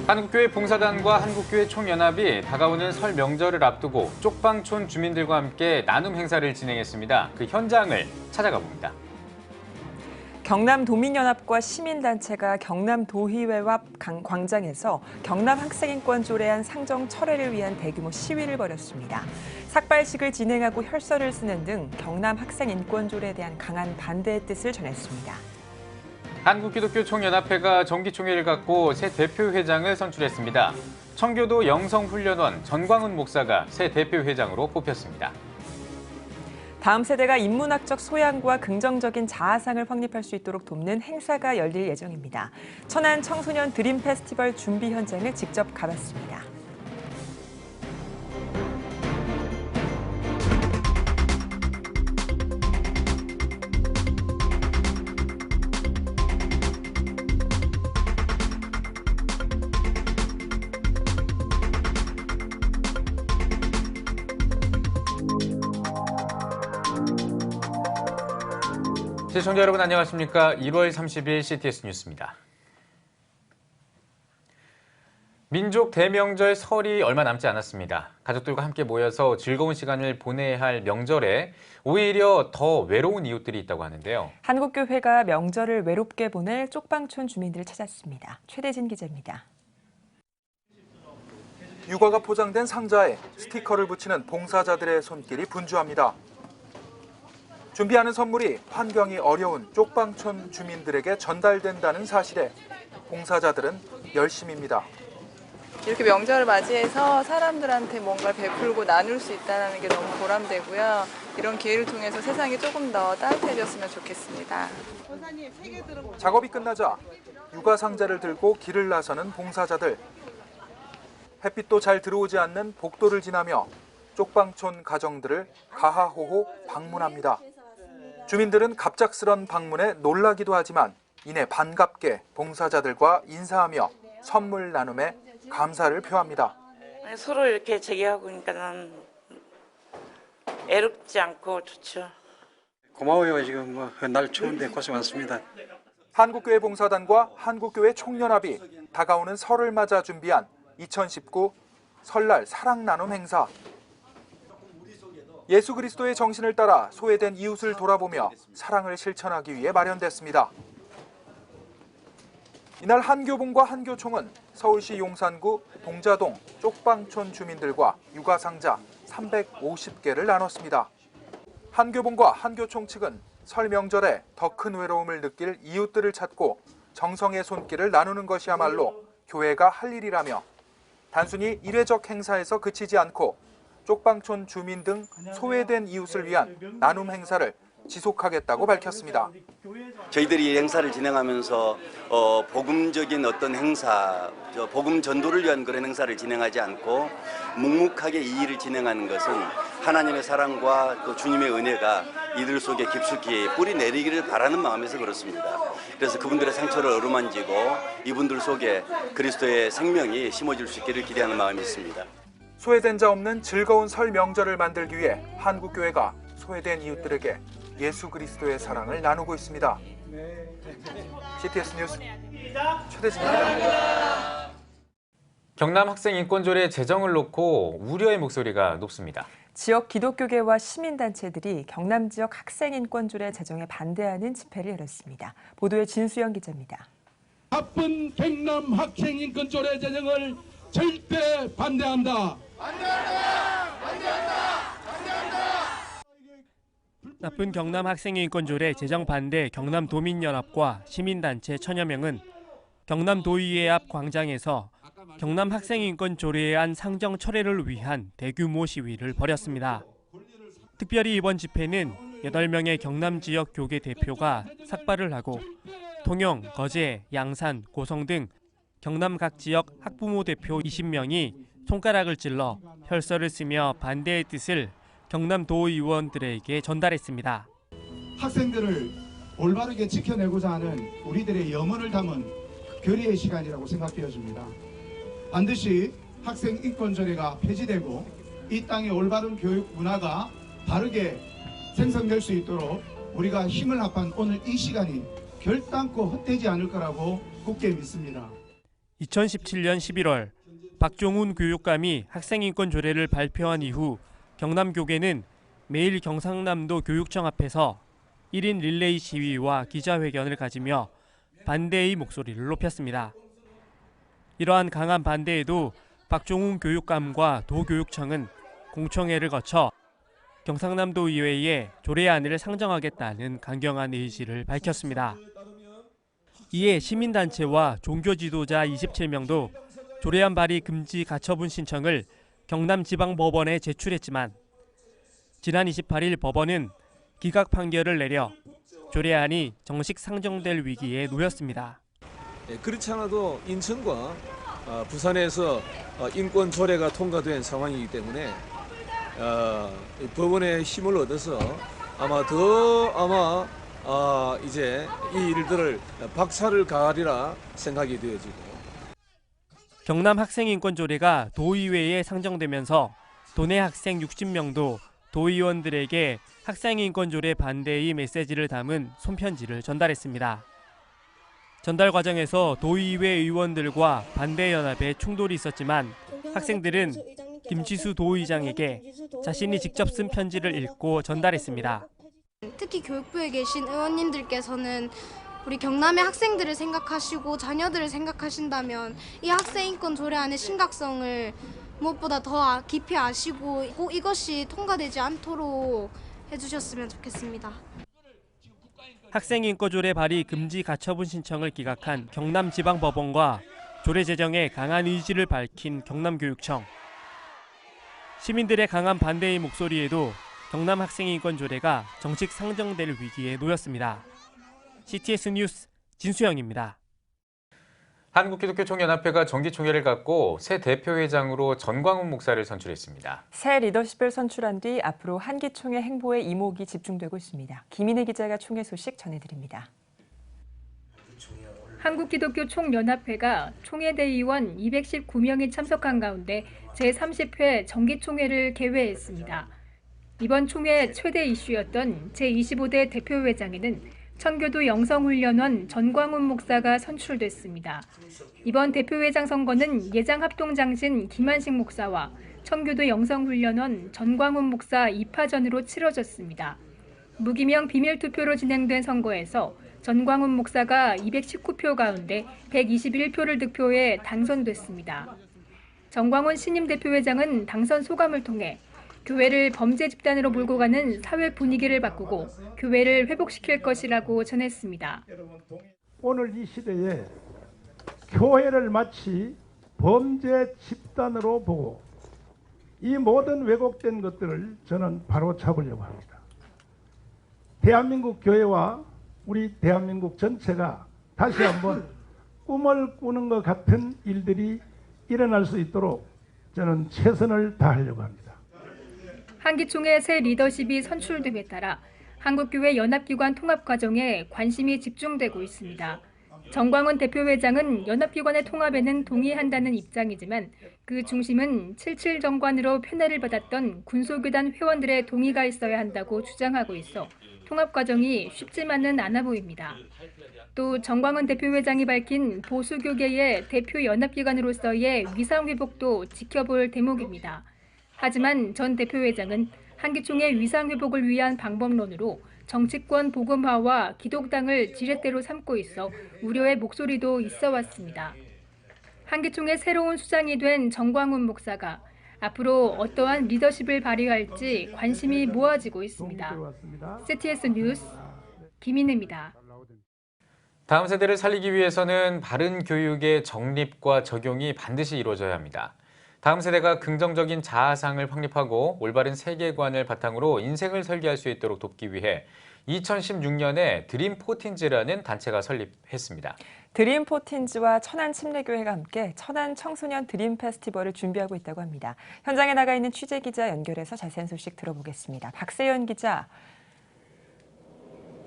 한국교회 봉사단과 한국교회 총연합이 다가오는 설 명절을 앞두고 쪽방촌 주민들과 함께 나눔 행사를 진행했습니다. 그 현장을 찾아가 봅니다. 경남도민연합과 시민단체가 경남도의회 앞 광장에서 경남학생인권 조례안 상정 철회를 위한 대규모 시위를 벌였습니다. 삭발식을 진행하고 혈서를 쓰는 등 경남학생인권 조례에 대한 강한 반대의 뜻을 전했습니다. 한국기독교총연합회가 정기총회를 갖고 새 대표회장을 선출했습니다. 청교도 영성훈련원 전광훈 목사가 새 대표회장으로 뽑혔습니다. 다음 세대가 인문학적 소양과 긍정적인 자아상을 확립할 수 있도록 돕는 행사가 열릴 예정입니다. 천안 청소년 드림 페스티벌 준비 현장을 직접 가봤습니다. 시청자 여러분 안녕하십니까? 1월 30일 CTS 뉴스입니다. 민족 대명절 설이 얼마 남지 않았습니다. 가족들과 함께 모여서 즐거운 시간을 보내야 할 명절에 오히려 더 외로운 이웃들이 있다고 하는데요. 한국교회가 명절을 외롭게 보낼 쪽방촌 주민들을 찾았습니다. 최대진 기자입니다. 유과가 포장된 상자에 스티커를 붙이는 봉사자들의 손길이 분주합니다. 준비하는 선물이 환경이 어려운 쪽방촌 주민들에게 전달된다는 사실에 봉사자들은 열심입니다. 이렇게 명절을 맞이해서 사람들한테 뭔가를 베풀고 나눌 수 있다는 게 너무 보람되고요. 이런 기회를 통해서 세상이 조금 더 따뜻해졌으면 좋겠습니다. 작업이 끝나자 유가 상자를 들고 길을 나서는 봉사자들. 햇빛도 잘 들어오지 않는 복도를 지나며 쪽방촌 가정들을 가하호호 방문합니다. 주민들은 갑작스런 방문에 놀라기도 하지만 이내 반갑게 봉사자들과 인사하며 선물 나눔에 감사를 표합니다. 서로 이렇게 제기하고 그러니까 난 애롭지 않고 좋죠. 고마워요. 지금 날 추운데 고생 많습니다. 한국교회 봉사단과 한국교회 총연합이 다가오는 설을 맞아 준비한 2019 설날 사랑 나눔 행사. 예수 그리스도의 정신을 따라 소외된 이웃을 돌아보며 사랑을 실천하기 위해 마련됐습니다. 이날 한교봉과 한교총은 서울시 용산구 동자동 쪽방촌 주민들과 육아상자 350개를 나눴습니다. 한교봉과 한교총 측은 설 명절에 더 큰 외로움을 느낄 이웃들을 찾고 정성의 손길을 나누는 것이야말로 교회가 할 일이라며 단순히 일회적 행사에서 그치지 않고 쪽방촌 주민 등 소외된 이웃을 위한 나눔 행사를 지속하겠다고 밝혔습니다. 저희들이 이 행사를 진행하면서 복음적인 어떤 행사, 복음 전도를 위한 그런 행사를 진행하지 않고 묵묵하게 이 일을 진행하는 것은 하나님의 사랑과 또 주님의 은혜가 이들 속에 깊숙이 뿌리 내리기를 바라는 마음에서 그렇습니다. 그래서 그분들의 상처를 어루만지고 이분들 속에 그리스도의 생명이 심어질 수 있기를 기대하는 마음이 있습니다. 소외된 자 없는 즐거운 설 명절을 만들기 위해 한국교회가 소외된 이웃들에게 예수 그리스도의 사랑을 나누고 있습니다. CTS 뉴스 최대진입니다. 경남학생인권조례 제정을 놓고 우려의 목소리가 높습니다. 지역 기독교계와 시민단체들이 경남 지역 학생인권조례 제정에 반대하는 집회를 열었습니다. 보도에 진수영 기자입니다. 나쁜 경남 학생인권조례 제정을 절대 반대한다. 나쁜 경남 학생인권조례 제정 반대 경남도민연합과 시민단체 천여 명은 경남도의회 앞 광장에서 경남 학생인권조례안 상정 철회를 위한 대규모 시위를 벌였습니다. 특별히 이번 집회는 8명의 경남 지역 교계 대표가 삭발을 하고 통영, 거제, 양산, 고성 등 경남 각 지역 학부모 대표 20명이 손가락을 찔러 혈서를 쓰며 반대의 뜻을 경남도의원들에게 전달했습니다. 학생들을 올바르게 지켜내고자 하는 우리들의 염원을 담은 결의의 시간이라고 생각되어집니다. 반드시 학생인권조례가 폐지되고 이 땅의 올바른 교육 문화가 바르게 생성될 수 있도록 우리가 힘을 합한 오늘 이 시간이 결단코 헛되지 않을 거라고 굳게 믿습니다. 2017년 11월 박종훈 교육감이 학생인권 조례를 발표한 이후 경남교계는 매일 경상남도 교육청 앞에서 1인 릴레이 시위와 기자회견을 가지며 반대의 목소리를 높였습니다. 이러한 강한 반대에도 박종훈 교육감과 도교육청은 공청회를 거쳐 경상남도 의회에 조례안을 상정하겠다는 강경한 의지를 밝혔습니다. 이에 시민단체와 종교 지도자 27명도 조례안 발의 금지 가처분 신청을 경남지방법원에 제출했지만 지난 28일 법원은 기각 판결을 내려 조례안이 정식 상정될 위기에 놓였습니다. 그렇지 않아도 인천과 부산에서 인권 조례가 통과된 상황이기 때문에 법원의 힘을 얻어서 이제 이 일들을 박차를 가하리라 생각이 되어지고. 경남 학생인권 조례가 도의회에 상정되면서 도내 학생 60명도 도의원들에게 학생인권 조례 반대의 메시지를 담은 손편지를 전달했습니다. 전달 과정에서 도의회 의원들과 반대연합에 충돌이 있었지만 학생들은 김지수 도의장에게 자신이 직접 쓴 편지를 읽고 전달했습니다. 특히 교육부에 계신 의원님들께서는 우리 경남의 학생들을 생각하시고 자녀들을 생각하신다면 이 학생인권 조례안의 심각성을 무엇보다 더 깊이 아시고 꼭 이것이 통과되지 않도록 해주셨으면 좋겠습니다. 학생인권 조례 발의 금지 가처분 신청을 기각한 경남지방법원과 조례 제정에 강한 의지를 밝힌 경남교육청. 시민들의 강한 반대의 목소리에도 경남 학생인권 조례가 정식 상정될 위기에 놓였습니다. CTS 뉴스 진수영입니다. 한국기독교총연합회가 정기총회를 갖고 새 대표회장으로 전광훈 목사를 선출했습니다. 새 리더십을 선출한 뒤 앞으로 한기총회 행보에 이목이 집중되고 있습니다. 김인혜 기자가 총회 소식 전해드립니다. 한국기독교총연합회가 총회 대의원 219명이 참석한 가운데 제30회 정기총회를 개회했습니다. 이번 총회 최대 이슈였던 제25대 대표회장에는 청교도 영성훈련원 전광훈 목사가 선출됐습니다. 이번 대표회장 선거는 예장합동장신 김한식 목사와 청교도 영성훈련원 전광훈 목사 2파전으로 치러졌습니다. 무기명 비밀투표로 진행된 선거에서 전광훈 목사가 219표 가운데 121표를 득표해 당선됐습니다. 전광훈 신임 대표회장은 당선 소감을 통해 교회를 범죄 집단으로 몰고 가는 사회 분위기를 바꾸고 교회를 회복시킬 것이라고 전했습니다. 오늘 이 시대에 교회를 마치 범죄 집단으로 보고 이 모든 왜곡된 것들을 저는 바로 잡으려고 합니다. 대한민국 교회와 우리 대한민국 전체가 다시 한번 꿈을 꾸는 것 같은 일들이 일어날 수 있도록 저는 최선을 다하려고 합니다. 한기총회 새 리더십이 선출됨에 따라 한국교회 연합기관 통합 과정에 관심이 집중되고 있습니다. 전광훈 대표회장은 연합기관의 통합에는 동의한다는 입장이지만 그 중심은 77 정관으로 편애를 받았던 군소교단 회원들의 동의가 있어야 한다고 주장하고 있어 통합 과정이 쉽지만은 않아 보입니다. 또 전광훈 대표회장이 밝힌 보수교계의 대표 연합기관으로서의 위상회복도 지켜볼 대목입니다. 하지만 전 대표회장은 한기총회 위상회복을 위한 방법론으로 정치권 복음화와 기독당을 지렛대로 삼고 있어 우려의 목소리도 있어 왔습니다. 한기총회 새로운 수장이 된 전광훈 목사가 앞으로 어떠한 리더십을 발휘할지 관심이 모아지고 있습니다. CTS 뉴스 김인혜입니다. 다음 세대를 살리기 위해서는 바른 교육의 정립과 적용이 반드시 이루어져야 합니다. 다음 세대가 긍정적인 자아상을 확립하고 올바른 세계관을 바탕으로 인생을 설계할 수 있도록 돕기 위해 2016년에 드림포틴즈라는 단체가 설립했습니다. 드림포틴즈와 천안침례교회가 함께 천안 청소년 드림 페스티벌을 준비하고 있다고 합니다. 현장에 나가 있는 취재기자 연결해서 자세한 소식 들어보겠습니다. 박세연 기자.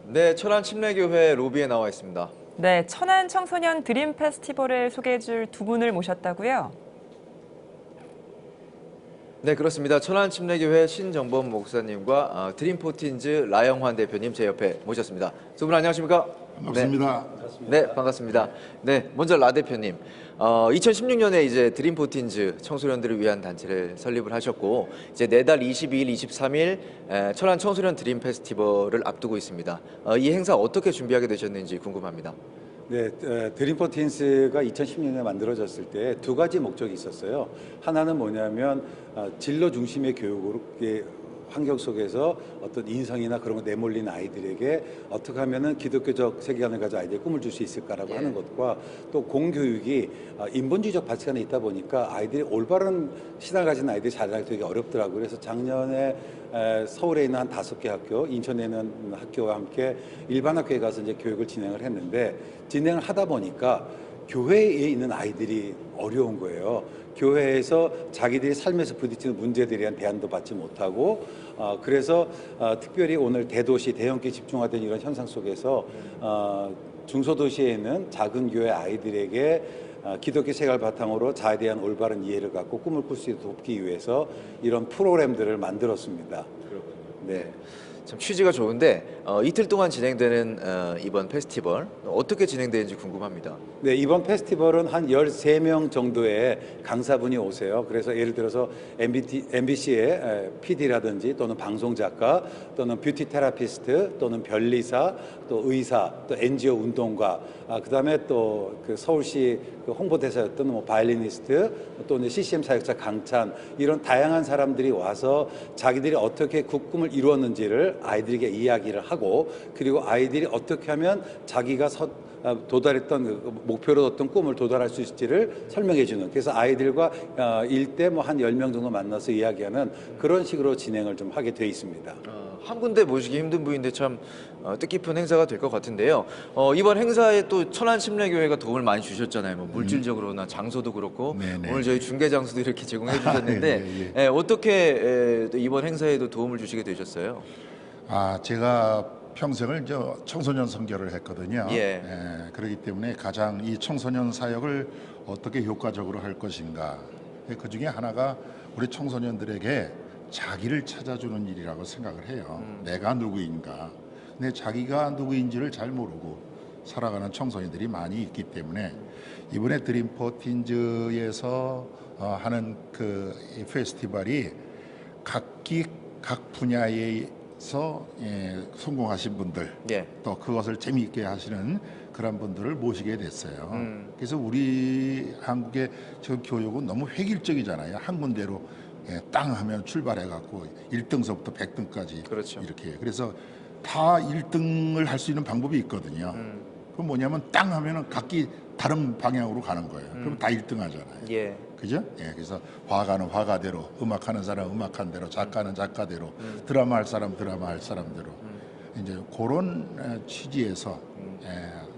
네, 천안침례교회 로비에 나와 있습니다. 네, 천안 청소년 드림 페스티벌을 소개해 줄 두 분을 모셨다고요? 네, 그렇습니다. 천안침례교회 신정범 목사님과 드림포틴즈 라영환 대표님 제 옆에 모셨습니다. 두 분 안녕하십니까? 반갑습니다. 네, 반갑습니다. 네, 먼저 라 대표님. 2016년에 이제 드림포틴즈 청소년들을 위한 단체를 설립을 하셨고 이제 내달 22일, 23일 천안 청소년 드림 페스티벌을 앞두고 있습니다. 이 행사 어떻게 준비하게 되셨는지 궁금합니다. 네, 드림포틴스가 2016년에 만들어졌을 때 두 가지 목적이 있었어요. 하나는 뭐냐면 진로 중심의 교육으로 환경 속에서 어떤 인성이나 그런 거 내몰린 아이들에게 어떻게 하면은 기독교적 세계관을 가진 아이들이 꿈을 줄 수 있을까라고 하는 것과 또 공교육이 인본주의적 가치관에 있다 보니까 아이들이 올바른 신앙을 가진 아이들이 자라나기 되게 어렵더라고요. 그래서 작년에 서울에 있는 한 5개 학교, 인천에 있는 학교와 함께 일반 학교에 가서 이제 교육을 진행을 했는데 진행을 하다 보니까 교회에 있는 아이들이 어려운 거예요. 교회에서 자기들이 삶에서 부딪히는 문제들에 대한 대안도 받지 못하고 그래서 특별히 오늘 대도시, 대형교에 집중화된 이런 현상 속에서 중소도시에 있는 작은 교회 아이들에게 기독교 세계를 바탕으로 자아에 대한 올바른 이해를 갖고 꿈을 꿀 수 있도록 돕기 위해서 이런 프로그램들을 만들었습니다. 네. 참 취지가 좋은데 이틀 동안 진행되는 이번 페스티벌 어떻게 진행되는지 궁금합니다. 네, 이번 페스티벌은 한 13명 정도의 강사분이 오세요. 그래서 예를 들어서 MBC의 PD라든지 또는 방송작가 또는 뷰티 테라피스트 또는 변리사 또 의사 또 NGO 운동가 그다음에 또 그 서울시 그 홍보대사였던 뭐 바이올리니스트 또는 CCM 사역자 강찬 이런 다양한 사람들이 와서 자기들이 어떻게 그 꿈을 이루었는지를 아이들에게 이야기를 하고 그리고 아이들이 어떻게 하면 자기가 도달했던 그 목표로 뒀던 꿈을 도달할 수 있을지를 설명해 주는 그래서 아이들과 일대 뭐 한 10명 정도 만나서 이야기하는 그런 식으로 진행을 좀 하게 돼 있습니다. 한 군데 모시기 힘든 분인데 참 뜻깊은 행사가 될 것 같은데요. 이번 행사에 또 천안침례교회가 도움을 많이 주셨잖아요. 뭐 물질적으로나 장소도 그렇고 오늘 저희 중계 장소도 이렇게 제공해 주셨는데 어떻게 이번 행사에도 도움을 주시게 되셨어요? 제가 평생을 청소년 선교를 했거든요. 그렇기 때문에 가장 이 청소년 사역을 어떻게 효과적으로 할 것인가. 그 중에 하나가 우리 청소년들에게 자기를 찾아주는 일이라고 생각을 해요. 내가 누구인가. 근데 자기가 누구인지를 잘 모르고 살아가는 청소년들이 많이 있기 때문에 이번에 드림포틴즈에서 하는 그 페스티벌이 각 분야에서 성공하신 분들 또 그것을 재미있게 하시는 그런 분들을 모시게 됐어요. 그래서 우리 한국의 지금 교육은 너무 획일적이잖아요. 한 군데로 땅 하면 출발해 갖고 1등서부터 100등까지 이렇게 그래서 다 1등을 할 수 있는 방법이 있거든요. 그건 뭐냐면 땅 하면은 각기 다른 방향으로 가는 거예요. 그럼 다 1등 하잖아요. 그죠? 그래서 화가는 화가대로, 음악하는 사람 음악한 대로, 작가는 작가대로, 드라마 할 사람 드라마 할 사람대로 이제 그런 취지에서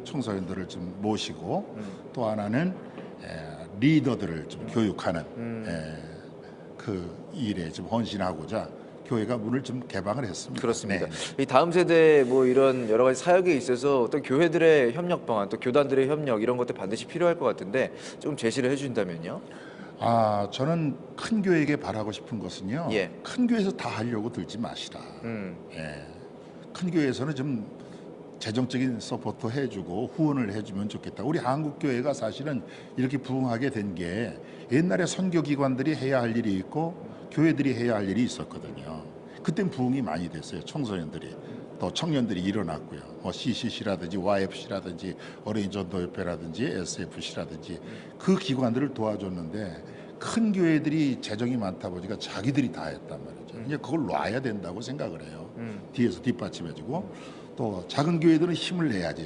청소년들을 좀 모시고 또 하나는 리더들을 좀 교육하는 그 일에 좀 헌신하고자 교회가 문을 좀 개방을 했습니다. 그렇습니다. 이 다음 세대 뭐 이런 여러 가지 사역에 있어서 어떤 교회들의 협력 방안 또 교단들의 협력 이런 것들 반드시 필요할 것 같은데 좀 제시를 해주신다면요. 저는 큰 교회에게 바라고 싶은 것은요. 큰 교회에서 다 하려고 들지 마시라. 큰 교회에서는 좀 재정적인 서포트 해주고 후원을 해주면 좋겠다. 우리 한국 교회가 사실은 이렇게 부흥하게 된 게 옛날에 선교기관들이 해야 할 일이 있고 교회들이 해야 할 일이 있었거든요. 그땐 부흥이 많이 됐어요. 청소년들이 또 청년들이 일어났고요. 뭐 CCC라든지 YFC라든지 어린이 전도협회라든지 SFC라든지 그 기관들을 도와줬는데 큰 교회들이 재정이 많다 보니까 자기들이 다 했단 말이죠. 이제 그걸 놔야 된다고 생각을 해요. 뒤에서 뒷받침해주고 또 작은 교회들은 힘을 내야죠.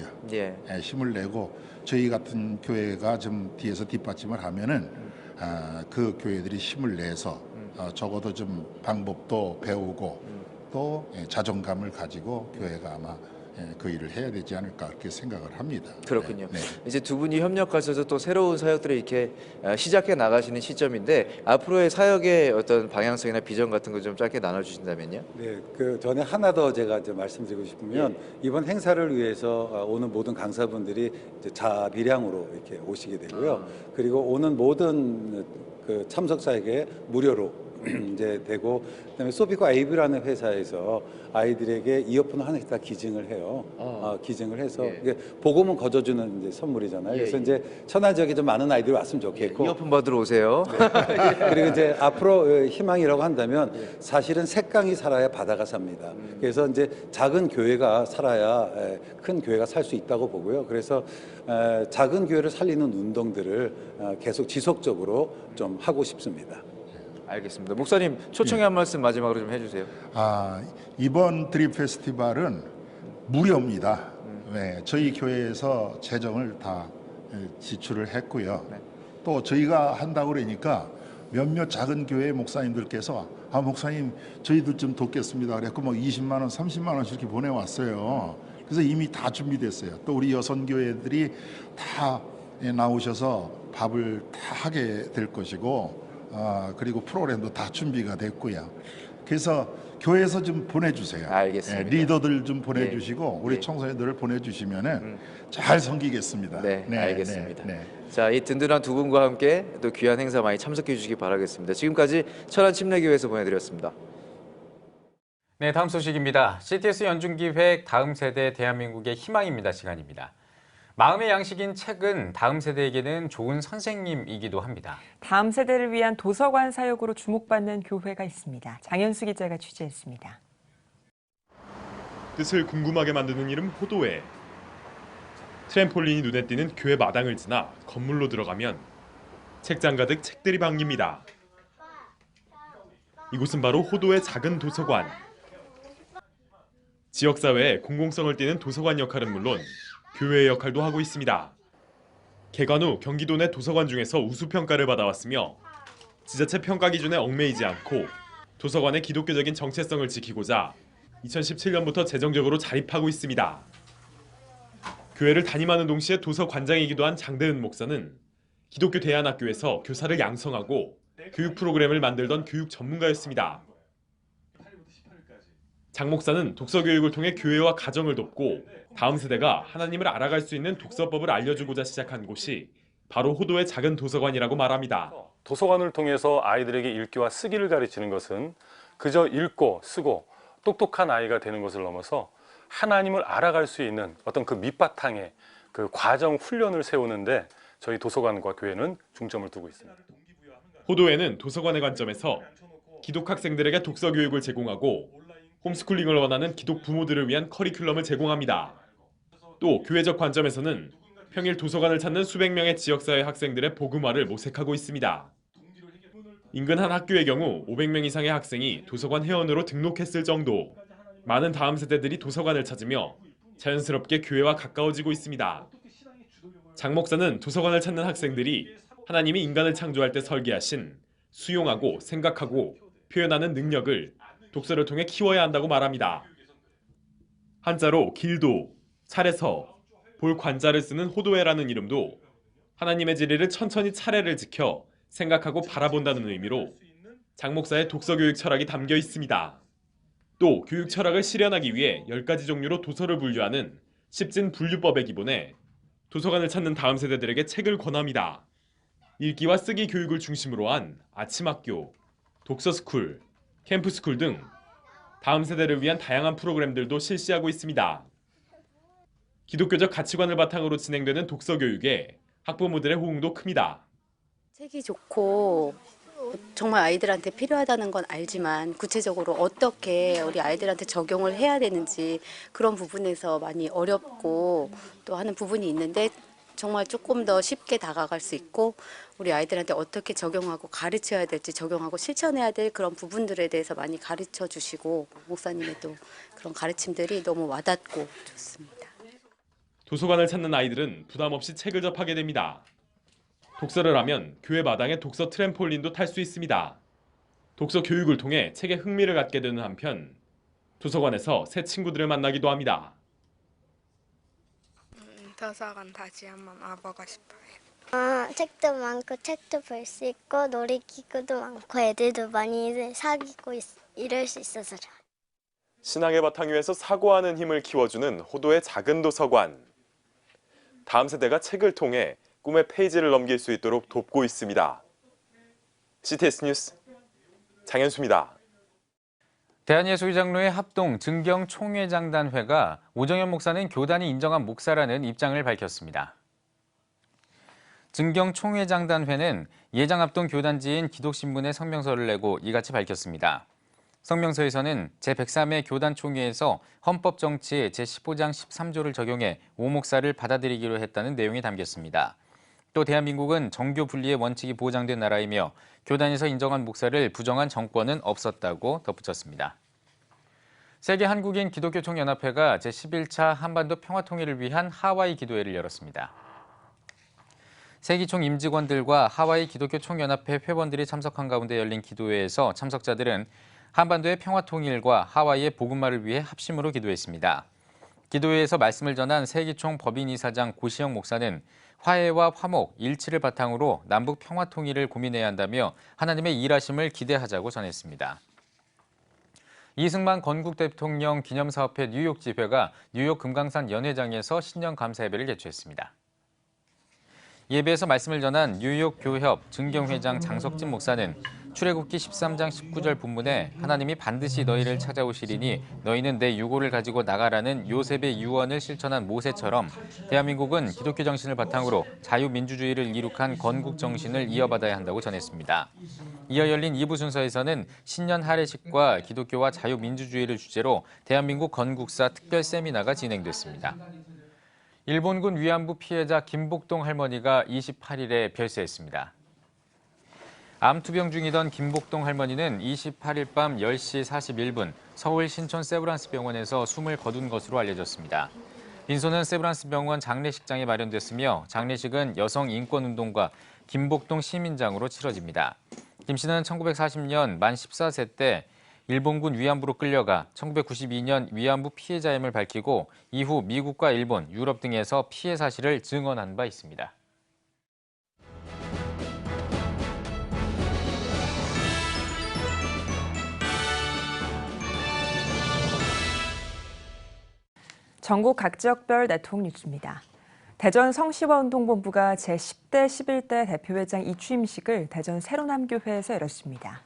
힘을 내고 저희 같은 교회가 좀 뒤에서 뒷받침을 하면은 그 교회들이 힘을 내서 적어도 좀 방법도 배우고 또 자존감을 가지고 교회가 아마 그 일을 해야 되지 않을까 그렇게 생각을 합니다. 그렇군요. 이제 두 분이 협력하셔서 또 새로운 사역들을 이렇게 시작해 나가시는 시점인데 앞으로의 사역의 어떤 방향성이나 비전 같은 거 좀 짧게 나눠주신다면요. 네, 그 전에 하나 더 제가 이제 말씀드리고 싶으면 이번 행사를 위해서 오는 모든 강사분들이 이제 자비량으로 이렇게 오시게 되고요. 그리고 오는 모든 그 참석자에게 무료로 이제 되고, 그다음에 소피코 아이브라는 회사에서 아이들에게 이어폰을 하나씩 기증을 해요. 기증을 해서 이게 복음은 거저주는 이제 선물이잖아요. 그래서 이제 천안 지역에 좀 많은 아이들이 왔으면 좋겠고. 이어폰 받으러 오세요. 그리고 이제 앞으로 희망이라고 한다면 사실은 색강이 살아야 바다가 삽니다. 그래서 이제 작은 교회가 살아야 큰 교회가 살 수 있다고 보고요. 그래서 작은 교회를 살리는 운동들을 계속 지속적으로 좀 하고 싶습니다. 알겠습니다. 목사님 초청의 한 말씀 마지막으로 좀 해주세요. 이번 드림 페스티벌은 무료입니다. 네, 저희 교회에서 재정을 다 지출을 했고요. 또 저희가 한다고 그러니까 몇몇 작은 교회 목사님들께서 목사님 저희들 좀 돕겠습니다. 그래서 뭐 20만 원, 30만 원씩 이렇게 보내왔어요. 그래서 이미 다 준비됐어요. 또 우리 여선교회들이 다 나오셔서 밥을 다 하게 될 것이고, 그리고 프로그램도 다 준비가 됐고요. 그래서 교회에서 좀 보내주세요. 알겠습니다. 리더들 좀 보내주시고 우리 청소년들을 보내주시면은 잘 섬기겠습니다. 네, 알겠습니다. 자, 이 든든한 두 분과 함께 또 귀한 행사 많이 참석해 주시기 바라겠습니다. 지금까지 천안 침례교회에서 보내드렸습니다. 네, 다음 소식입니다. CTS 연중기획 다음 세대 대한민국의 희망입니다 시간입니다. 마음의 양식인 책은 다음 세대에게는 좋은 선생님이기도 합니다. 다음 세대를 위한 도서관 사역으로 주목받는 교회가 있습니다. 장현수 기자가 취재했습니다. 뜻을 궁금하게 만드는 이름 호도회. 트램폴린이 눈에 띄는 교회 마당을 지나 건물로 들어가면 책장 가득 책들이 반깁니다. 이곳은 바로 호도의 작은 도서관. 지역사회에 공공성을 띠는 도서관 역할은 물론 교회의 역할도 하고 있습니다. 개관 후 경기도 내 도서관 중에서 우수평가를 받아왔으며 지자체 평가 기준에 얽매이지 않고 도서관의 기독교적인 정체성을 지키고자 2017년부터 재정적으로 자립하고 있습니다. 교회를 담임하는 동시에 도서관장이기도 한 장대은 목사는 기독교 대안학교에서 교사를 양성하고 교육 프로그램을 만들던 교육 전문가였습니다. 장 목사는 독서 교육을 통해 교회와 가정을 돕고 다음 세대가 하나님을 알아갈 수 있는 독서법을 알려주고자 시작한 곳이 바로 호도의 작은 도서관이라고 말합니다. 도서관을 통해서 아이들에게 읽기와 쓰기를 가르치는 것은 그저 읽고 쓰고 똑똑한 아이가 되는 것을 넘어서 하나님을 알아갈 수 있는 어떤 그 밑바탕에 그 과정 훈련을 세우는데 저희 도서관과 교회는 중점을 두고 있습니다. 호도에는 도서관의 관점에서 기독 학생들에게 독서 교육을 제공하고 홈스쿨링을 원하는 기독 부모들을 위한 커리큘럼을 제공합니다. 또 교회적 관점에서는 평일 도서관을 찾는 수백 명의 지역사회 학생들의 복음화를 모색하고 있습니다. 인근 한 학교의 경우 500명 이상의 학생이 도서관 회원으로 등록했을 정도. 많은 다음 세대들이 도서관을 찾으며 자연스럽게 교회와 가까워지고 있습니다. 장 목사는 도서관을 찾는 학생들이 하나님이 인간을 창조할 때 설계하신 수용하고 생각하고 표현하는 능력을 독서를 통해 키워야 한다고 말합니다. 한자로 길도, 차례서, 볼 관자를 쓰는 호도회라는 이름도 하나님의 진리를 천천히 차례를 지켜 생각하고 바라본다는 의미로 장 목사의 독서 교육 철학이 담겨 있습니다. 또 교육 철학을 실현하기 위해 10가지 종류로 도서를 분류하는 십진 분류법의 기본에 도서관을 찾는 다음 세대들에게 책을 권합니다. 읽기와 쓰기 교육을 중심으로 한 아침학교, 독서스쿨, 캠프스쿨 등 다음 세대를 위한 다양한 프로그램들도 실시하고 있습니다. 기독교적 가치관을 바탕으로 진행되는 독서 교육에 학부모들의 호응도 큽니다. 책이 좋고 정말 아이들한테 필요하다는 건 알지만 구체적으로 어떻게 우리 아이들한테 적용을 해야 되는지 그런 부분에서 많이 어렵고 또 하는 부분이 있는데 정말 조금 더 쉽게 다가갈 수 있고 우리 아이들한테 어떻게 적용하고 가르쳐야 될지 적용하고 실천해야 될 그런 부분들에 대해서 많이 가르쳐 주시고 목사님의 또 그런 가르침들이 너무 와닿고 좋습니다. 도서관을 찾는 아이들은 부담 없이 책을 접하게 됩니다. 독서를 하면 교회 마당에 독서 트램폴린도 탈 수 있습니다. 독서 교육을 통해 책에 흥미를 갖게 되는 한편 도서관에서 새 친구들을 만나기도 합니다. 도서관 다시 한번 와보고 싶어요. 책도 많고 책도 볼 수 있고 놀이기구도 많고 애들도 많이 사귀고 이럴 수 있어서 좋아요. 신앙의 바탕 위에서 사고하는 힘을 키워주는 호도의 작은 도서관. 다음 세대가 책을 통해 꿈의 페이지를 넘길 수 있도록 돕고 있습니다. CTS 뉴스 장현수입니다. 대한예수장로회 합동 증경총회장단회가 오정현 목사는 교단이 인정한 목사라는 입장을 밝혔습니다. 증경총회장단회는 예장합동 교단지인 기독신문에 성명서를 내고 이같이 밝혔습니다. 성명서에서는 제103회 교단총회에서 헌법정치 제15장 13조를 적용해 오 목사를 받아들이기로 했다는 내용이 담겼습니다. 또 대한민국은 정교 분리의 원칙이 보장된 나라이며 교단에서 인정한 목사를 부정한 정권은 없었다고 덧붙였습니다. 세계 한국인 기독교 총연합회가 제11차 한반도 평화통일을 위한 하와이 기도회를 열었습니다. 세기총 임직원들과 하와이 기독교 총연합회 회원들이 참석한 가운데 열린 기도회에서 참석자들은 한반도의 평화통일과 하와이의 복음화를 위해 합심으로 기도했습니다. 기도회에서 말씀을 전한 세기총 법인이사장 고시영 목사는 화해와 화목, 일치를 바탕으로 남북 평화통일을 고민해야 한다며 하나님의 일하심을 기대하자고 전했습니다. 이승만 건국 대통령 기념사업회 뉴욕 지회가 뉴욕 금강산 연회장에서 신년 감사 예배를 개최했습니다. 예배에서 말씀을 전한 뉴욕 교협 증경회장 장석진 목사는 출애굽기 13장 19절 본문에 하나님이 반드시 너희를 찾아오시리니 너희는 내 유고를 가지고 나가라는 요셉의 유언을 실천한 모세처럼 대한민국은 기독교 정신을 바탕으로 자유민주주의를 이룩한 건국 정신을 이어받아야 한다고 전했습니다. 이어 열린 2부 순서에서는 신년 할애식과 기독교와 자유민주주의를 주제로 대한민국 건국사 특별 세미나가 진행됐습니다. 일본군 위안부 피해자 김복동 할머니가 28일에 별세했습니다. 암투병 중이던 김복동 할머니는 28일 밤 10시 41분 서울 신촌 세브란스 병원에서 숨을 거둔 것으로 알려졌습니다. 빈소는 세브란스 병원 장례식장에 마련됐으며 장례식은 여성인권운동가 김복동 시민장으로 치러집니다. 김 씨는 1940년 만 14세 때 일본군 위안부로 끌려가 1992년 위안부 피해자임을 밝히고 이후 미국과 일본, 유럽 등에서 피해 사실을 증언한 바 있습니다. 전국 각 지역별 네트워크 뉴스입니다. 대전 성시화운동본부가 제10대 11대 대표회장 이취임식을 대전 세로남교회에서 열었습니다.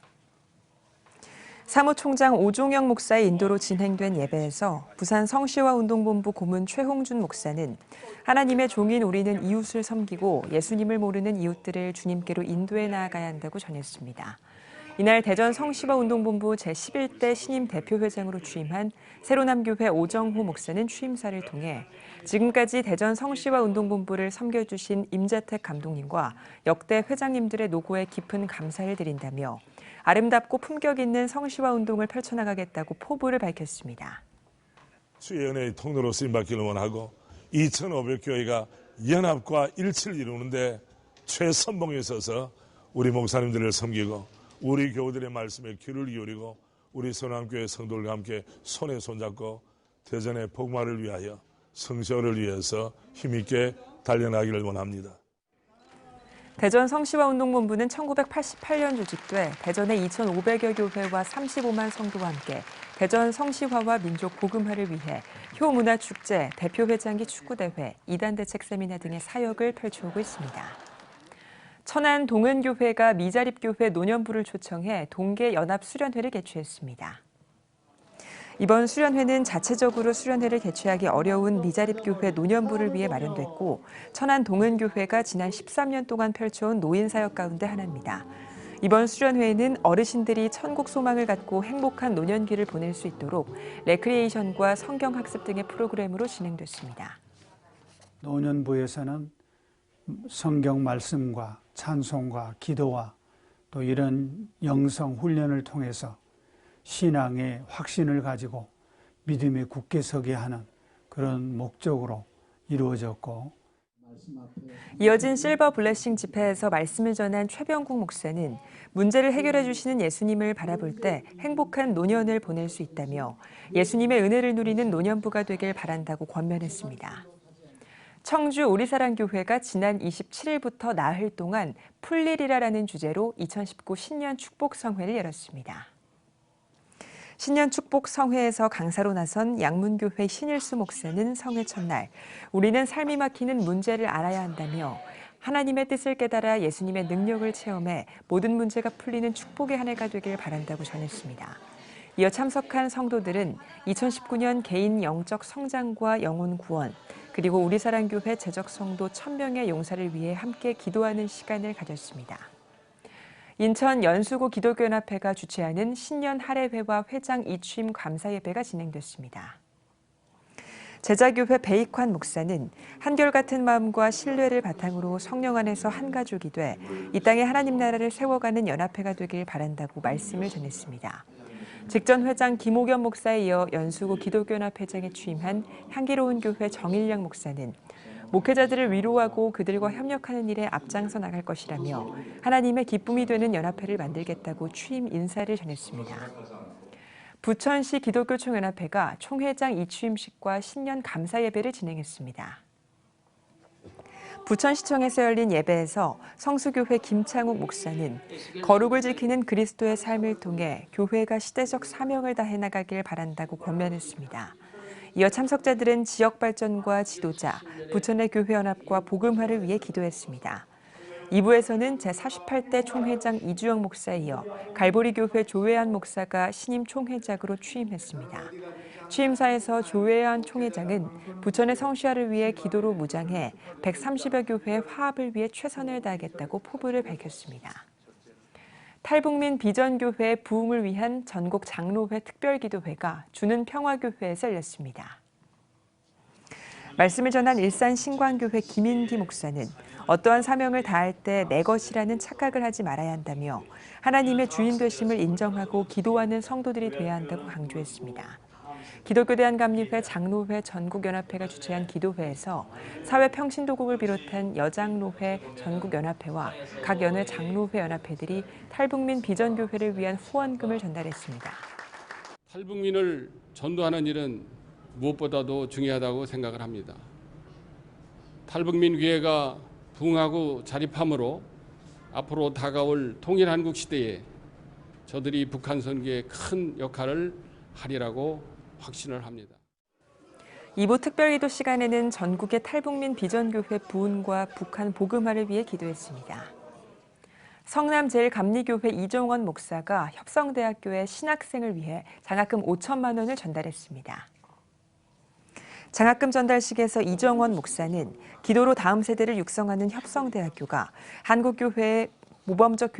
사무총장 오종영 목사의 인도로 진행된 예배에서 부산 성시화운동본부 고문 최홍준 목사는 하나님의 종인 우리는 이웃을 섬기고 예수님을 모르는 이웃들을 주님께로 인도해 나아가야 한다고 전했습니다. 이날 대전 성시화운동본부 제11대 신임 대표회장으로 취임한 세로남교회 오정호 목사는 취임사를 통해 지금까지 대전 성시화운동본부를 섬겨주신 임재택 감독님과 역대 회장님들의 노고에 깊은 감사를 드린다며 아름답고 품격 있는 성시화운동을 펼쳐나가겠다고 포부를 밝혔습니다. 주의 은혜의 통로로 쓰임받기를 원하고 2,500교회가 연합과 일치를 이루는데 최선봉에 서서 우리 목사님들을 섬기고 우리 교우들의 말씀에 귀를 기울이고 우리 선남교회 성도들과 함께 손에 손잡고 대전의 복마를 위하여 성시화를 위해서 힘있게 달려나기를 원합니다. 대전 성시화운동본부는 1988년 조직돼 대전의 2,500여 교회와 35만 성도와 함께 대전 성시화와 민족 복음화를 위해 효문화축제, 대표회장기 축구대회, 이단대책 세미나 등의 사역을 펼쳐오고 있습니다. 천안 동은교회가 미자립교회 노년부를 초청해 동계연합수련회를 개최했습니다. 이번 수련회는 자체적으로 수련회를 개최하기 어려운 미자립교회 노년부를 위해 마련됐고 천안 동은교회가 지난 13년 동안 펼쳐온 노인사역 가운데 하나입니다. 이번 수련회에는 어르신들이 천국 소망을 갖고 행복한 노년기를 보낼 수 있도록 레크리에이션과 성경학습 등의 프로그램으로 진행됐습니다. 노년부에서는 성경 말씀과 찬송과 기도와 또 이런 영성 훈련을 통해서 신앙의 확신을 가지고 믿음에 굳게 서게 하는 그런 목적으로 이루어졌고 이어진 실버 블레싱 집회에서 말씀을 전한 최병국 목사는 문제를 해결해 주시는 예수님을 바라볼 때 행복한 노년을 보낼 수 있다며 예수님의 은혜를 누리는 노년부가 되길 바란다고 권면했습니다. 청주 우리사랑교회가 지난 27일부터 나흘 동안 풀일이라라는 주제로 2019 신년 축복성회를 열었습니다. 신년 축복 성회에서 강사로 나선 양문교회 신일수 목사는 성회 첫날 우리는 삶이 막히는 문제를 알아야 한다며 하나님의 뜻을 깨달아 예수님의 능력을 체험해 모든 문제가 풀리는 축복의 한 해가 되길 바란다고 전했습니다. 이어 참석한 성도들은 2019년 개인 영적 성장과 영혼 구원, 그리고 우리사랑교회 재적 성도 1000명의 용사를 위해 함께 기도하는 시간을 가졌습니다. 인천 연수구 기독교연합회가 주최하는 신년 할애회와 회장 이취임 감사 예배가 진행됐습니다. 제자교회 베이관 목사는 한결같은 마음과 신뢰를 바탕으로 성령 안에서 한 가족이 돼 이 땅에 하나님 나라를 세워가는 연합회가 되길 바란다고 말씀을 전했습니다. 직전 회장 김옥연 목사에 이어 연수구 기독교연합회장에 취임한 향기로운 교회 정일량 목사는 목회자들을 위로하고 그들과 협력하는 일에 앞장서 나갈 것이라며 하나님의 기쁨이 되는 연합회를 만들겠다고 취임 인사를 전했습니다. 부천시 기독교총연합회가 총회장 이취임식과 신년 감사 예배를 진행했습니다. 부천시청에서 열린 예배에서 성수교회 김창욱 목사는 거룩을 지키는 그리스도의 삶을 통해 교회가 시대적 사명을 다해 나가길 바란다고 권면했습니다. 이어 참석자들은 지역 발전과 지도자, 부천의 교회 연합과 복음화를 위해 기도했습니다. 2부에서는 제48대 총회장 이주영 목사에 이어 갈보리교회 조회한 목사가 신임 총회장으로 취임했습니다. 취임사에서 조회한 총회장은 부천의 성시화를 위해 기도로 무장해 130여 교회의 화합을 위해 최선을 다하겠다고 포부를 밝혔습니다. 탈북민 비전교회의 부흥을 위한 전국 장로회 특별기도회가 주는 평화교회에서 열렸습니다. 말씀을 전한 일산 신광교회 김인기 목사는 어떠한 사명을 다할 때 내 것이라는 착각을 하지 말아야 한다며 하나님의 주인 되심을 인정하고 기도하는 성도들이 돼야 한다고 강조했습니다. 기독교대한감리회 장로회 전국연합회가 주최한 기도회에서 사회평신도국을 비롯한 여장로회 전국연합회와 각 연회 장로회 연합회들이 탈북민 비전교회를 위한 후원금을 전달했습니다. 탈북민을 전도하는 일은 무엇보다도 중요하다고 생각을 합니다. 탈북민 교회가 부흥하고 자립함으로 앞으로 다가올 통일한국 시대에 저들이 북한 선교에 큰 역할을 하리라고 확신을 합니다. 2부 특별기도 시간에는 전국의 탈북민 비전교회 부흥과 북한 복음화를 위해 기도했습니다. 성남제일감리교회 이종원 목사가 협성대학교의 신학생을 위해 장학금 5천만 원을 전달했습니다. 장학금 전달식에서 이정원 목사는 기도로 다음 세대를 육성하는 협성대학교가 한국교회의 모범적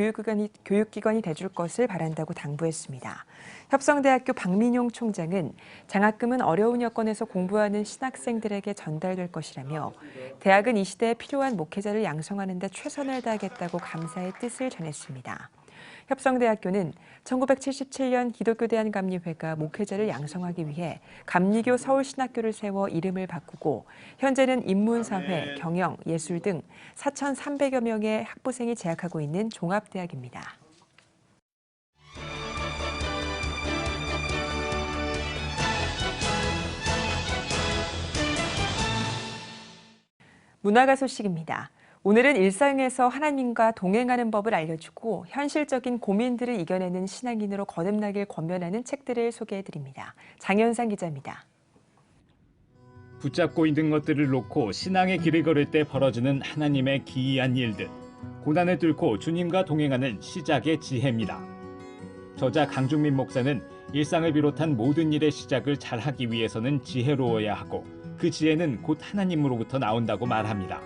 교육기관이 돼줄 것을 바란다고 당부했습니다. 협성대학교 박민용 총장은 장학금은 어려운 여건에서 공부하는 신학생들에게 전달될 것이라며 대학은 이 시대에 필요한 목회자를 양성하는 데 최선을 다하겠다고 감사의 뜻을 전했습니다. 협성대학교는 1977년 기독교대한감리회가 목회자를 양성하기 위해 감리교 서울신학교를 세워 이름을 바꾸고 현재는 인문사회, 경영, 예술 등 4,300여 명의 학부생이 재학하고 있는 종합대학입니다. 문화가 소식입니다. 오늘은 일상에서 하나님과 동행하는 법을 알려주고 현실적인 고민들을 이겨내는 신앙인으로 거듭나길 권면하는 책들을 소개해드립니다. 장현상 기자입니다. 붙잡고 있는 것들을 놓고 신앙의 길을 걸을 때 벌어지는 하나님의 기이한 일들. 고난을 뚫고 주님과 동행하는 시작의 지혜입니다. 저자 강중민 목사는 일상을 비롯한 모든 일의 시작을 잘하기 위해서는 지혜로워야 하고 그 지혜는 곧 하나님으로부터 나온다고 말합니다.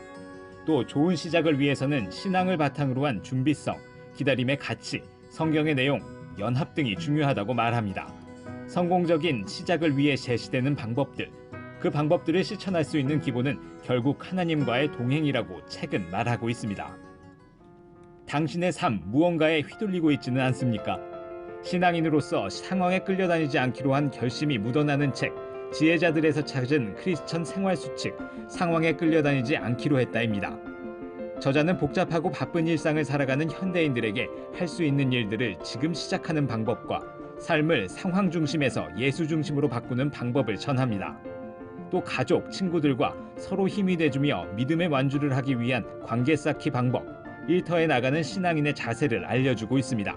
또 좋은 시작을 위해서는 신앙을 바탕으로 한 준비성, 기다림의 가치, 성경의 내용, 연합 등이 중요하다고 말합니다. 성공적인 시작을 위해 제시되는 방법들, 그 방법들을 실천할 수 있는 기본은 결국 하나님과의 동행이라고 책은 말하고 있습니다. 당신의 삶 무언가에 휘둘리고 있지는 않습니까? 신앙인으로서 상황에 끌려다니지 않기로 한 결심이 묻어나는 책, 지혜자들에서 찾은 크리스천 생활 수칙, 상황에 끌려다니지 않기로 했다입니다. 저자는 복잡하고 바쁜 일상을 살아가는 현대인들에게 할 수 있는 일들을 지금 시작하는 방법과 삶을 상황 중심에서 예수 중심으로 바꾸는 방법을 전합니다. 또 가족, 친구들과 서로 힘이 돼주며 믿음의 완주를 하기 위한 관계 쌓기 방법, 일터에 나가는 신앙인의 자세를 알려주고 있습니다.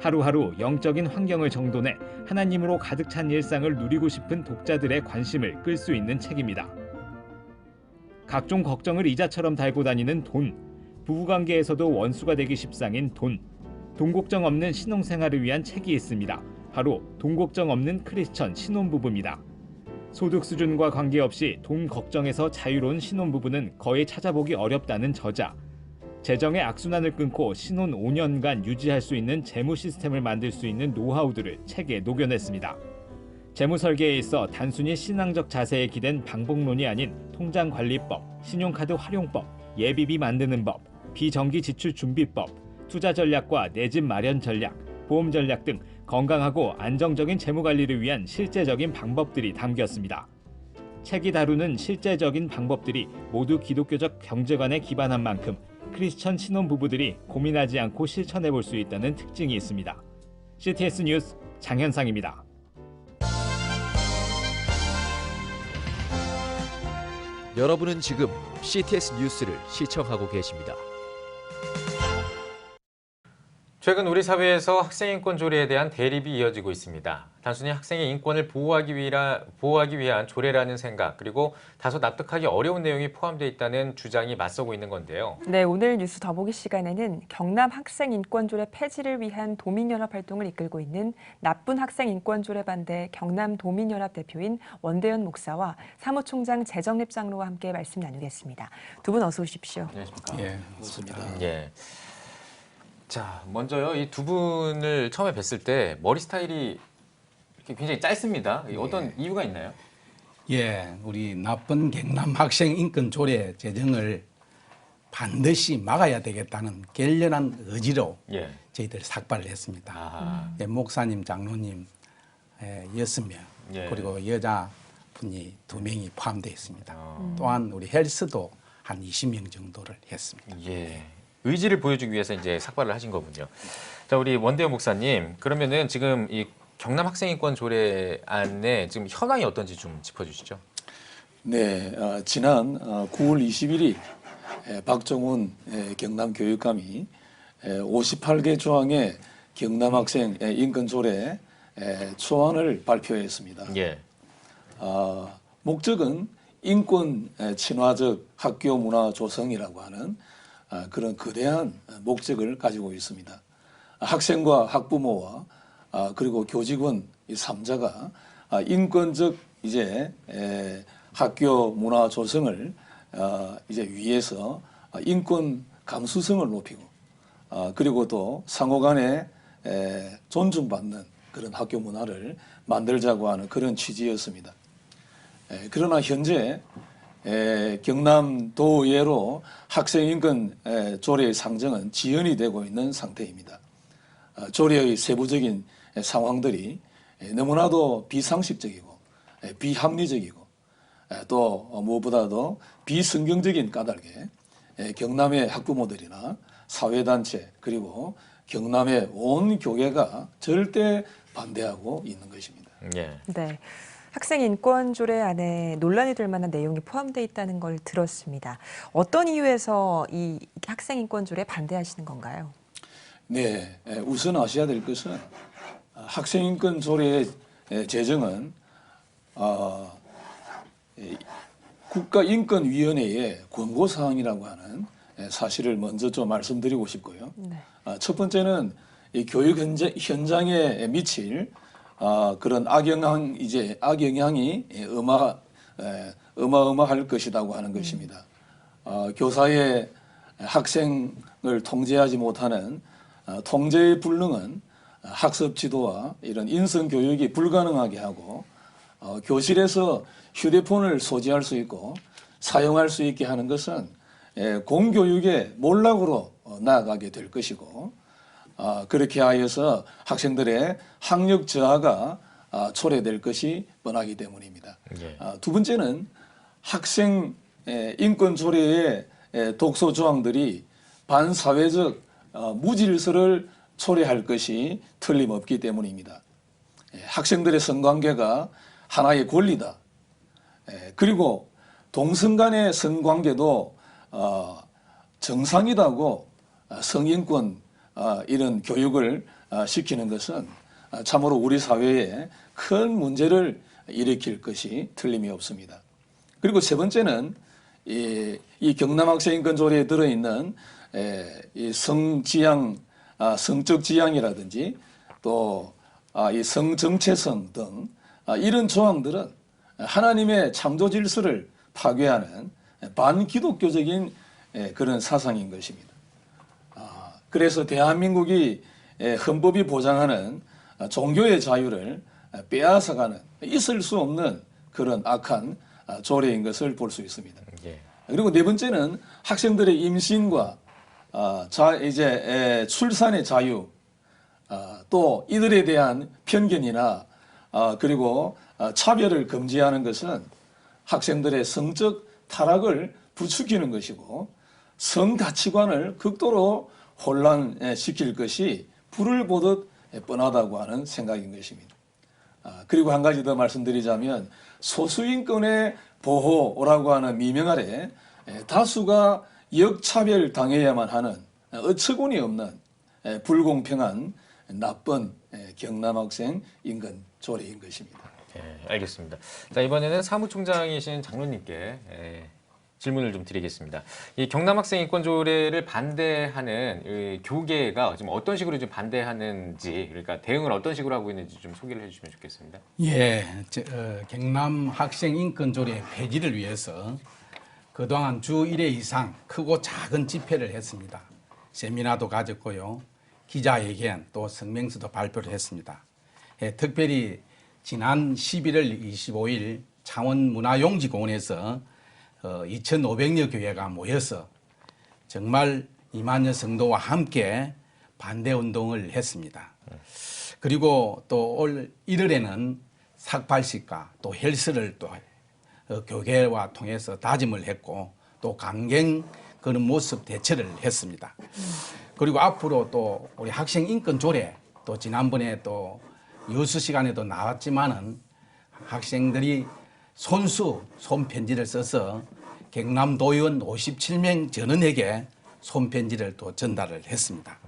하루하루 영적인 환경을 정돈해 하나님으로 가득 찬 일상을 누리고 싶은 독자들의 관심을 끌 수 있는 책입니다. 각종 걱정을 이자처럼 달고 다니는 돈, 부부관계에서도 원수가 되기 십상인 돈 걱정 없는 신혼생활을 위한 책이 있습니다. 바로 돈 걱정 없는 크리스천 신혼부부입니다. 소득 수준과 관계없이 돈 걱정에서 자유로운 신혼부부는 거의 찾아보기 어렵다는 저자. 재정의 악순환을 끊고 신혼 5년간 유지할 수 있는 재무 시스템을 만들 수 있는 노하우들을 책에 녹여냈습니다. 재무 설계에 있어 단순히 신앙적 자세에 기댄 방법론이 아닌 통장관리법, 신용카드 활용법, 예비비 만드는 법, 비정기 지출 준비법, 투자 전략과 내 집 마련 전략, 보험 전략 등 건강하고 안정적인 재무 관리를 위한 실제적인 방법들이 담겼습니다. 책이 다루는 실제적인 방법들이 모두 기독교적 경제관에 기반한 만큼 크리스천 신혼부부들이 고민하지 않고 실천해 볼 수 있다는 특징이 있습니다. CTS 뉴스 장현상입니다. 여러분은 지금 CTS 뉴스를 시청하고 계십니다. 최근 우리 사회에서 학생인권 조례에 대한 대립이 이어지고 있습니다. 단순히 학생의 인권을 보호하기 위한 조례라는 생각, 그리고 다소 납득하기 어려운 내용이 포함되어 있다는 주장이 맞서고 있는 건데요. 네, 오늘 뉴스 더보기 시간에는 경남 학생인권조례 폐지를 위한 도민연합 활동을 이끌고 있는 나쁜 학생인권조례 반대 경남 도민연합 대표인 원대현 목사와 사무총장 재정립 장로와 함께 말씀 나누겠습니다. 두 분 어서 오십시오. 안녕하십니까. 예, 맞습니다. 예. 자, 먼저요. 이 두 분을 처음에 뵀을 때 머리 스타일이 이렇게 굉장히 짧습니다. 어떤 이유가 있나요? 예, 우리 나쁜 경남 학생 인권 조례 제정을 반드시 막아야 되겠다는 결연한 의지로 저희들 삭발을 했습니다. 예, 목사님, 장로님 6명, 그리고 여자분이 2명이 포함되어 있습니다. 또한 우리 헬스도 한 20명 정도를 했습니다. 예. 의지를 보여주기 위해서 이제 삭발을 하신 거군요. 자, 우리 원대현 목사님, 그러면은 지금 이 경남 학생인권 조례안의 지금 현황이 어떤지 좀 짚어주시죠. 네, 지난 9월 20일이 박정훈 경남교육감이 58개 조항의 경남 학생 인권 조례 초안을 발표했습니다. 예. 목적은 인권 친화적 학교 문화 조성이라고 하는 그런 거대한 목적을 가지고 있습니다. 학생과 학부모와 그리고 교직원 이 3자가 인권적 이제 학교 문화 조성을 이제 위해서 인권 감수성을 높이고 그리고 또 상호간에 존중받는 그런 학교 문화를 만들자고 하는 그런 취지였습니다. 그러나 현재 경남도의회로 학생인권 조례의 상정은 지연이 되고 있는 상태입니다. 조례의 세부적인 상황들이 너무나도 비상식적이고 비합리적이고 또 무엇보다도 비성경적인 까닭에 경남의 학부모들이나 사회단체 그리고 경남의 온 교계가 절대 반대하고 있는 것입니다. 네. 학생인권조례 안에 논란이 될 만한 내용이 포함되어 있다는 걸 들었습니다. 어떤 이유에서 이 학생인권조례에 반대하시는 건가요? 네, 우선 아셔야 될 것은 학생인권조례의 제정은 국가인권위원회의 권고사항이라고 하는 사실을 먼저 좀 말씀드리고 싶고요. 첫 번째는 이 교육 현장에 미칠 그런 악영향이 어마어마할 것이라고 하는 것입니다. 교사의 학생을 통제하지 못하는 통제의 불능은 학습 지도와 이런 인성 교육이 불가능하게 하고 교실에서 휴대폰을 소지할 수 있고 사용할 수 있게 하는 것은 공교육의 몰락으로 나아가게 될 것이고 그렇게 하여서 학생들의 학력 저하가 초래될 것이 뻔하기 때문입니다. 두 번째는 학생 인권 조례의 독소 조항들이 반사회적 무질서를 초래할 것이 틀림없기 때문입니다. 학생들의 성관계가 하나의 권리다. 그리고 동성 간의 성관계도 정상이라고 성인권 이런 교육을 시키는 것은 참으로 우리 사회에 큰 문제를 일으킬 것이 틀림이 없습니다. 그리고 세 번째는 이 경남학생인권조례에 들어있는 이 성지향, 성적 지향이라든지 또 이 성정체성 등 이런 조항들은 하나님의 창조 질서를 파괴하는 반기독교적인 그런 사상인 것입니다. 그래서 대한민국이 헌법이 보장하는 종교의 자유를 빼앗아가는 있을 수 없는 그런 악한 조례인 것을 볼 수 있습니다. 그리고 네 번째는 학생들의 임신과 출산의 자유, 또 이들에 대한 편견이나 그리고 차별을 금지하는 것은 학생들의 성적 타락을 부추기는 것이고 성 가치관을 극도로 혼란시킬 것이 불을 보듯 뻔하다고 하는 생각인 것입니다. 그리고 한 가지 더 말씀드리자면 소수인권의 보호라고 하는 미명 아래 다수가 역차별 당해야만 하는 어처구니 없는 불공평한 나쁜 경남학생 인권 조례인 것입니다. 알겠습니다. 자, 이번에는 사무총장이신 장로님께 질문을 좀 드리겠습니다. 이 경남학생 인권조례를 반대하는 이 교계가 지금 어떤 식으로 좀 반대하는지, 그러니까 대응을 어떤 식으로 하고 있는지 좀 소개를 해주시면 좋겠습니다. 예, 경남학생 인권조례 폐지를 위해서 그동안 주 1회 이상 크고 작은 집회를 했습니다. 세미나도 가졌고요. 기자회견 또 성명서도 발표를 했습니다. 특별히 지난 11월 25일 창원문화용지공원에서 2,500여 교회가 모여서 정말 2만여 성도와 함께 반대운동을 했습니다. 그리고 또 올 1월에는 삭발식과 또 헬스를 또 교계와 통해서 다짐을 했고 또 강경 그런 모습 대처를 했습니다. 그리고 앞으로 또 우리 학생 인권 조례 또 지난번에 또 유수 시간에도 나왔지만은 학생들이 손편지를 써서 경남도의원 57명 전원에게 손편지를 또 전달을 했습니다.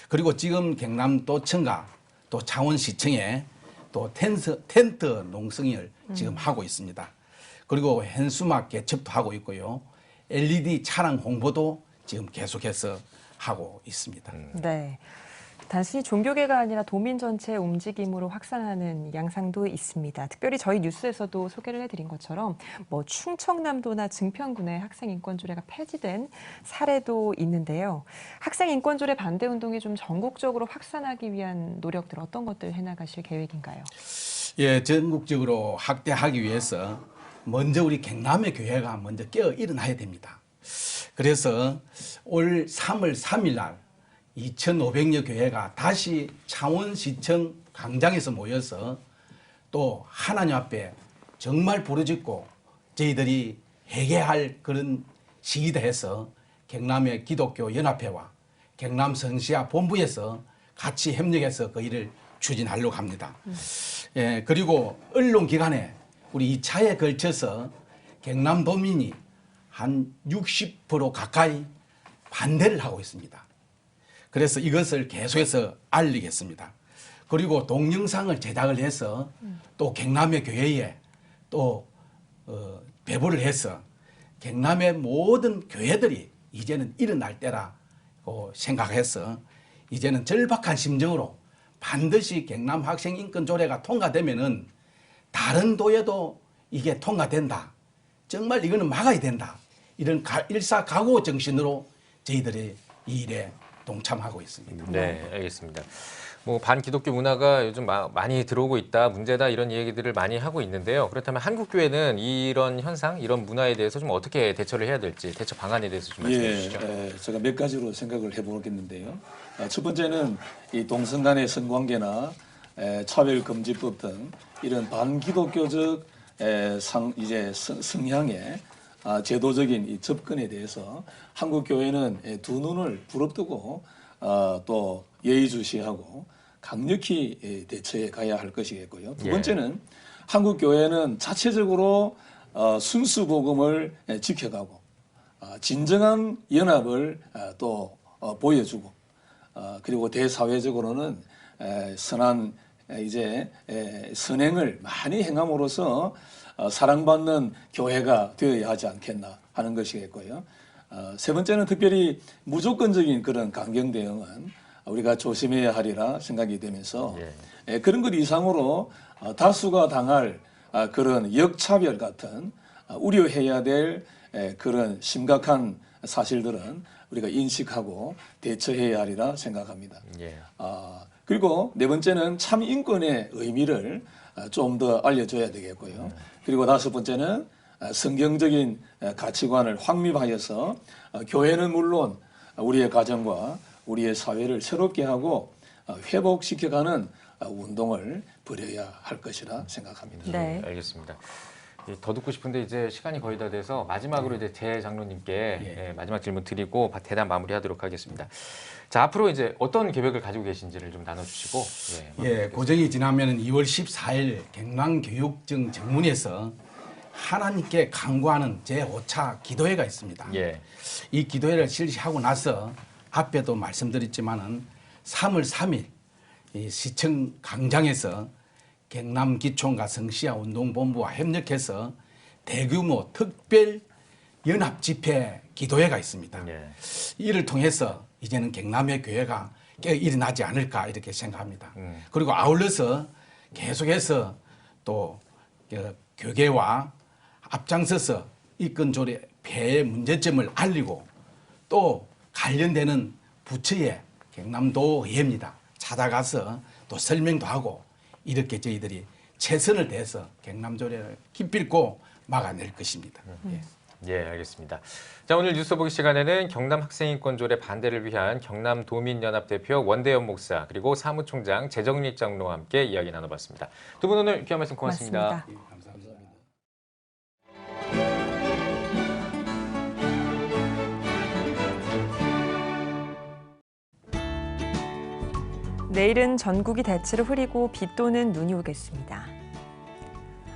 그리고 지금 경남도청과 또 창원시청에 또 텐트 농성을 지금 하고 있습니다. 그리고 현수막 개첩도 하고 있고요. LED 차량 홍보도 지금 계속해서 하고 있습니다. 네. 단순히 종교계가 아니라 도민 전체의 움직임으로 확산하는 양상도 있습니다. 특별히 저희 뉴스에서도 소개를 해드린 것처럼 충청남도나 증평군의 학생인권조례가 폐지된 사례도 있는데요. 학생인권조례 반대운동이 좀 전국적으로 확산하기 위한 노력들 어떤 것들 해나가실 계획인가요? 예, 전국적으로 확대하기 위해서 먼저 우리 경남의 교회가 먼저 깨어 일어나야 됩니다. 그래서 올 3월 3일 날 2,500여 교회가 다시 창원시청 광장에서 모여서 또 하나님 앞에 정말 부르짖고 저희들이 회개할 그런 시기다 해서 경남의 기독교 연합회와 경남 성시아 본부에서 같이 협력해서 그 일을 추진하려고 합니다. 예, 그리고 언론기관에 우리 2차에 걸쳐서 경남도민이 한 60% 가까이 반대를 하고 있습니다. 그래서 이것을 계속해서 알리겠습니다. 그리고 동영상을 제작을 해서 또 경남의 교회에 또 배부를 해서 경남의 모든 교회들이 이제는 일어날 때라고 생각해서 이제는 절박한 심정으로 반드시 경남 학생 인권 조례가 통과되면은 다른 도에도 이게 통과된다. 정말 이거는 막아야 된다. 이런 일사각오 정신으로 저희들이 이 일에 동참하고 있습니다. 네, 알겠습니다. 반기독교 문화가 요즘 많이 들어오고 있다, 문제다 이런 얘기들을 많이 하고 있는데요. 그렇다면 한국교회는 이런 현상, 이런 문화에 대해서 좀 어떻게 대처를 해야 될지, 대처 방안에 대해서 좀 말씀해 주시죠. 제가 몇 가지로 생각을 해보겠는데요. 첫 번째는 이 동성 간의 성관계나 차별금지법 등 이런 반기독교적 성향의 제도적인 이 접근에 대해서 한국 교회는 두 눈을 부릅뜨고 또 예의주시하고 강력히 대처해 가야 할 것이겠고요. 두 번째는 한국 교회는 자체적으로 순수 복음을 지켜가고 진정한 연합을 또 보여주고 그리고 대사회적으로는 선한 선행을 많이 행함으로써 사랑받는 교회가 되어야 하지 않겠나 하는 것이겠고요. 세 번째는 특별히 무조건적인 그런 강경 대응은 우리가 조심해야 하리라 생각이 되면서 그런 것 이상으로 다수가 당할 그런 역차별 같은 우려해야 될 그런 심각한 사실들은 우리가 인식하고 대처해야 하리라 생각합니다. 그리고 네 번째는 참 인권의 의미를 좀 더 알려줘야 되겠고요. 그리고 다섯 번째는 성경적인 가치관을 확립하여서 교회는 물론 우리의 가정과 우리의 사회를 새롭게 하고 회복시켜가는 운동을 벌여야 할 것이라 생각합니다. 네. 알겠습니다. 더 듣고 싶은데 이제 시간이 거의 다 돼서 마지막으로 이제 제 장로님께 마지막 질문 드리고 대담 마무리하도록 하겠습니다. 자, 앞으로 이제 어떤 계획을 가지고 계신지를 좀 나눠주시고. 고정이 지나면 2월 14일 경남교육청 정문에서 하나님께 간구하는 제5차 기도회가 있습니다. 이 기도회를 실시하고 나서 앞에도 말씀드렸지만은 3월 3일 이 시청 광장에서 경남기총과 성시아 운동본부와 협력해서 대규모 특별 연합 집회 기도회가 있습니다. 이를 통해서 이제는 경남의 교회가 일어나지 않을까 이렇게 생각합니다. 그리고 아울러서 계속해서 또 교계와 앞장서서 인권조례 폐해 문제점을 알리고 또 관련되는 부처의 경남도의회입니다. 찾아가서 또 설명도 하고 이렇게 저희들이 최선을 다해서 경남조례를 기필코 막아낼 것입니다. 알겠습니다. 자, 오늘 뉴스 보기 시간에는 경남 학생인권조례 반대를 위한 경남도민연합 대표 원대현 목사 그리고 사무총장 재정립 장로와 함께 이야기 나눠봤습니다. 두 분 오늘 귀한 말씀 고맙습니다. 내일은 전국이 대체로 흐리고 비 또는 눈이 오겠습니다.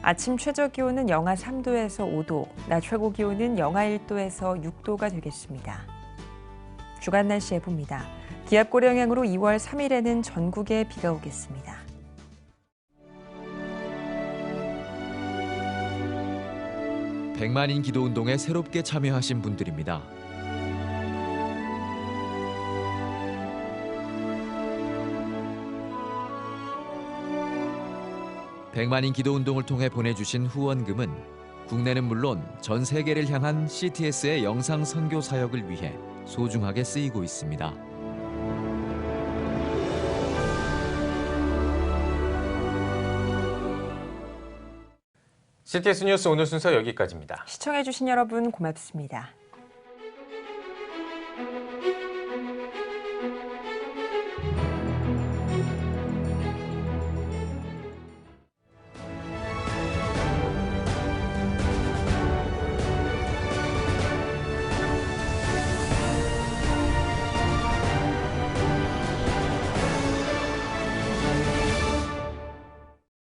아침 최저 기온은 영하 3도에서 5도, 낮 최고 기온은 영하 1도에서 6도가 되겠습니다. 주간 날씨 예보입니다. 기압골 영향으로 2월 3일에는 전국에 비가 오겠습니다. 백만인 기도운동에 새롭게 참여하신 분들입니다. 백만인 기도운동을 통해 보내주신 후원금은 국내는 물론 전 세계를 향한 CTS의 영상 선교 사역을 위해 소중하게 쓰이고 있습니다. CTS 뉴스 오늘 순서 여기까지입니다. 시청해주신 여러분 고맙습니다.